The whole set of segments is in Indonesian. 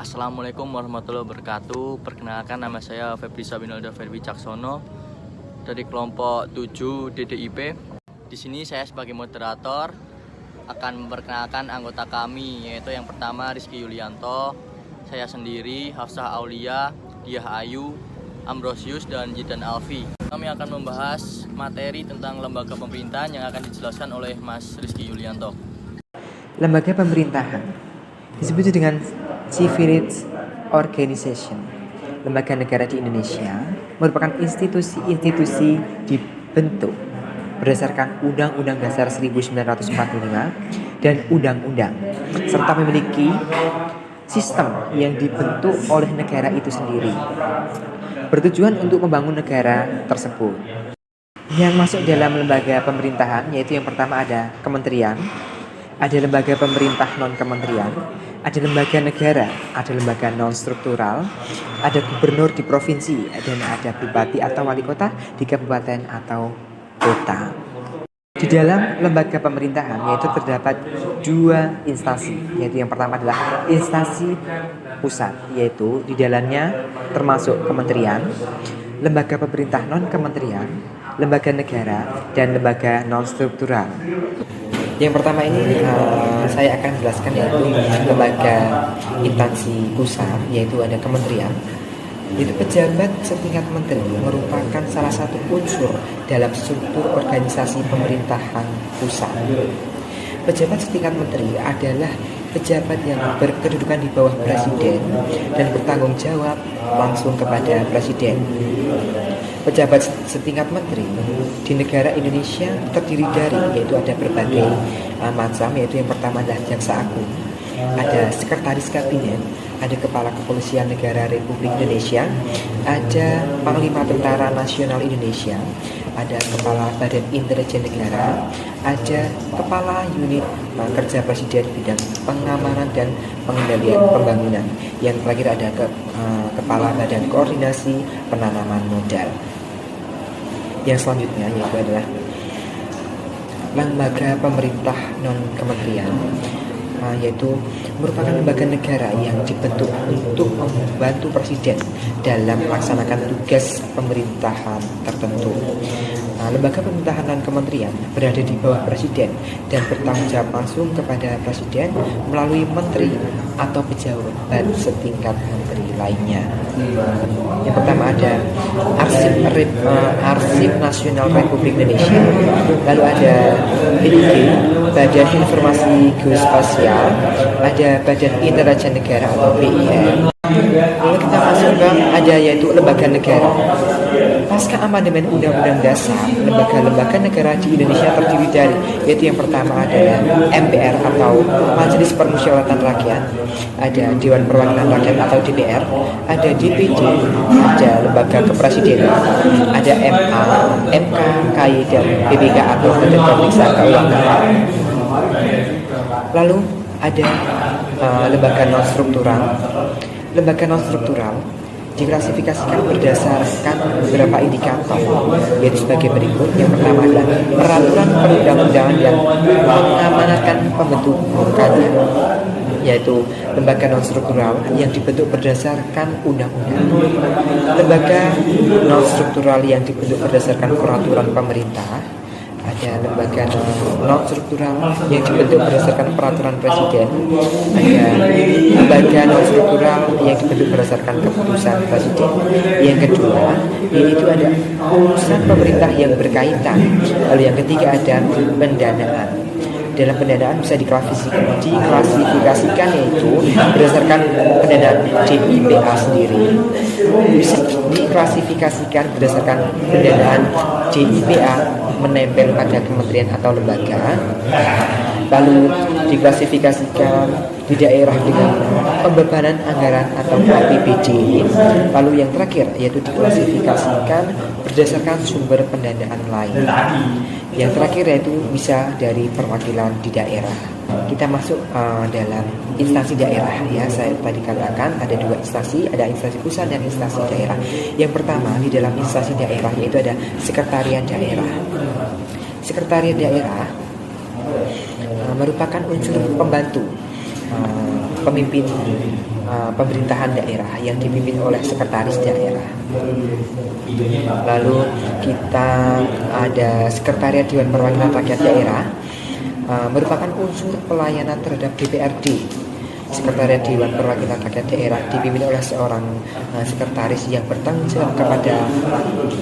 Assalamualaikum warahmatullahi wabarakatuh. Perkenalkan, nama saya Febri Sabinolda Ferwi Caksono dari kelompok 7 DDIP. Di sini saya sebagai moderator akan memperkenalkan anggota kami, yaitu yang pertama Rizky Yulianto, saya sendiri, Hafsah Aulia, Diah Ayu, Ambrosius, dan Jidan Alfi. Kami akan membahas materi tentang lembaga pemerintahan yang akan dijelaskan oleh Mas Rizky Yulianto. Lembaga pemerintahan disebut dengan Civil Organization. Lembaga negara di Indonesia merupakan institusi-institusi dibentuk berdasarkan Undang-Undang Dasar 1945 dan Undang-Undang, serta memiliki sistem yang dibentuk oleh negara itu sendiri, bertujuan untuk membangun negara tersebut. Yang masuk dalam lembaga pemerintahan yaitu yang pertama ada kementerian, ada lembaga pemerintah non-kementerian, ada lembaga negara, ada lembaga non-struktural, ada gubernur di provinsi, dan ada bupati atau wali kota di kabupaten atau kota. Di dalam lembaga pemerintahan yaitu terdapat dua instansi, yaitu yang pertama adalah instansi pusat, yaitu di dalamnya termasuk kementerian, lembaga pemerintah non-kementerian, lembaga negara, dan lembaga non-struktural. Yang pertama ini saya akan jelaskan yaitu lembaga instansi pusat, yaitu ada kementerian. Itu pejabat setingkat menteri merupakan salah satu unsur dalam struktur organisasi pemerintahan pusat. Pejabat setingkat menteri adalah pejabat yang berkedudukan di bawah presiden dan bertanggung jawab langsung kepada presiden. Pejabat setingkat menteri di negara Indonesia terdiri dari, yaitu ada berbagai macam, yaitu yang pertama adalah jaksa agung, ada sekretaris kabinet, ada kepala kepolisian negara Republik Indonesia, ada panglima tentara nasional Indonesia, ada kepala badan intelijen negara, ada kepala unit kerja presiden bidang pengamanan dan pengendalian pembangunan. Yang terakhir ada kepala badan koordinasi penanaman modal. Yang selanjutnya yaitu adalah lembaga pemerintah non-kementerian, yaitu merupakan lembaga negara yang dibentuk untuk membantu presiden dalam melaksanakan tugas pemerintahan tertentu. Lembaga pemerintahan non-kementerian berada di bawah presiden dan bertanggung jawab langsung kepada presiden melalui menteri atau pejabat setingkat menteri lainnya. Yang pertama ada Arsip Nasional Republik Indonesia, lalu ada BIG, Badan Informasi Geospasial, ada Badan Intelijen Negara atau BIN. Lalu kita masuk ke ada yaitu lembaga negara. Pasca amandemen Undang-Undang Dasar, lembaga-lembaga negara di Indonesia terdiri dari, yaitu yang pertama adalah MPR atau Majelis Permusyawaratan Rakyat, ada Dewan Perwakilan Rakyat atau DPR, ada DPD, ada lembaga kepresidenan, ada MA, MK, KY, dan BPK atau Badan Pemeriksa Keuangan. Lalu ada lembaga non-struktural. Lembaga non-struktural diklasifikasikan berdasarkan beberapa indikator, yaitu sebagai berikut. Yang pertama adalah peraturan perundang-undangan yang mengamanatkan pembentukannya, yaitu lembaga non-struktural yang dibentuk berdasarkan undang-undang. Lembaga non-struktural yang dibentuk berdasarkan peraturan pemerintah. Ada lembaga non-struktural yang dibentuk berdasarkan peraturan presiden. Ada lembaga non-struktural yang dibentuk berdasarkan keputusan presiden. Yang kedua, yaitu ada urusan pemerintah yang berkaitan. Lalu yang ketiga ada pendanaan. Dalam pendanaan bisa diklasifikasikan yaitu berdasarkan pendanaan DIPA sendiri, bisa diklasifikasikan berdasarkan pendanaan DIPA menempel pada kementerian atau lembaga, lalu diklasifikasikan di daerah dengan pembebanan anggaran atau APBD, lalu yang terakhir yaitu diklasifikasikan berdasarkan sumber pendanaan lain. Yang terakhir yaitu bisa dari perwakilan di daerah. Kita masuk dalam instansi daerah ya. Saya tadi katakan ada dua instansi, ada instansi pusat dan instansi daerah. Yang pertama di dalam instansi daerah yaitu ada sekretariat daerah. Sekretariat daerah merupakan unsur pembantu pemimpin pemerintahan daerah yang dipimpin oleh sekretaris daerah. Lalu kita ada sekretariat Dewan Perwakilan Rakyat Daerah, merupakan unsur pelayanan terhadap DPRD. Sekretariat Dewan Perwakilan Rakyat Daerah dipimpin oleh seorang sekretaris yang bertanggung jawab kepada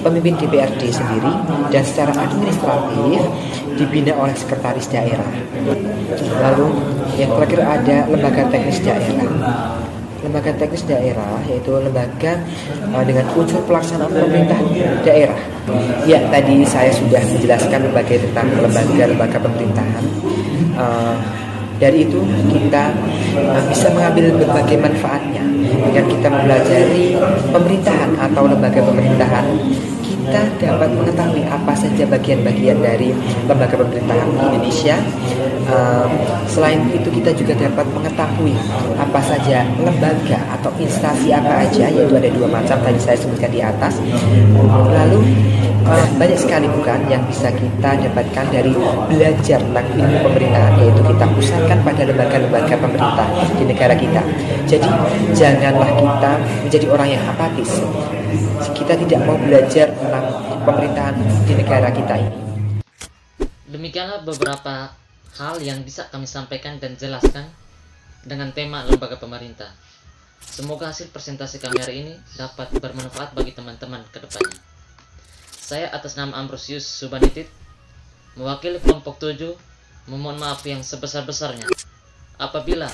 pemimpin DPRD sendiri, dan secara administratif dibina oleh sekretaris daerah. Lalu yang terakhir ada lembaga teknis daerah. Lembaga teknis daerah yaitu lembaga dengan unsur pelaksanaan pemerintah daerah. Ya, tadi saya sudah menjelaskan berbagai tentang lembaga-lembaga pemerintahan. Dari itu kita bisa mengambil berbagai manfaatnya. Dengan kita mempelajari pemerintahan atau lembaga pemerintahan, kita dapat mengetahui apa saja bagian-bagian dari lembaga pemerintahan di Indonesia. Selain itu kita juga dapat mengetahui apa saja lembaga atau instansi apa aja, yaitu ada 2 macam tadi saya sebutkan di atas. Lalu banyak sekali bukan yang bisa kita dapatkan dari belajar tentang ilmu pemerintahan, yaitu kita pusatkan pada lembaga-lembaga pemerintah di negara kita. Jadi janganlah kita menjadi orang yang apatis. Kita tidak mau belajar tentang pemerintahan di negara kita ini. Demikianlah beberapa hal yang bisa kami sampaikan dan jelaskan dengan tema lembaga pemerintah. Semoga hasil presentasi kami hari ini dapat bermanfaat bagi teman-teman ke depannya. Saya atas nama Ambrosius Subanitit, mewakili kelompok 7, memohon maaf yang sebesar-besarnya apabila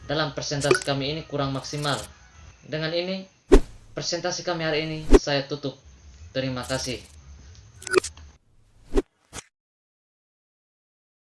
dalam presentasi kami ini kurang maksimal. Dengan ini, presentasi kami hari ini saya tutup. Terima kasih.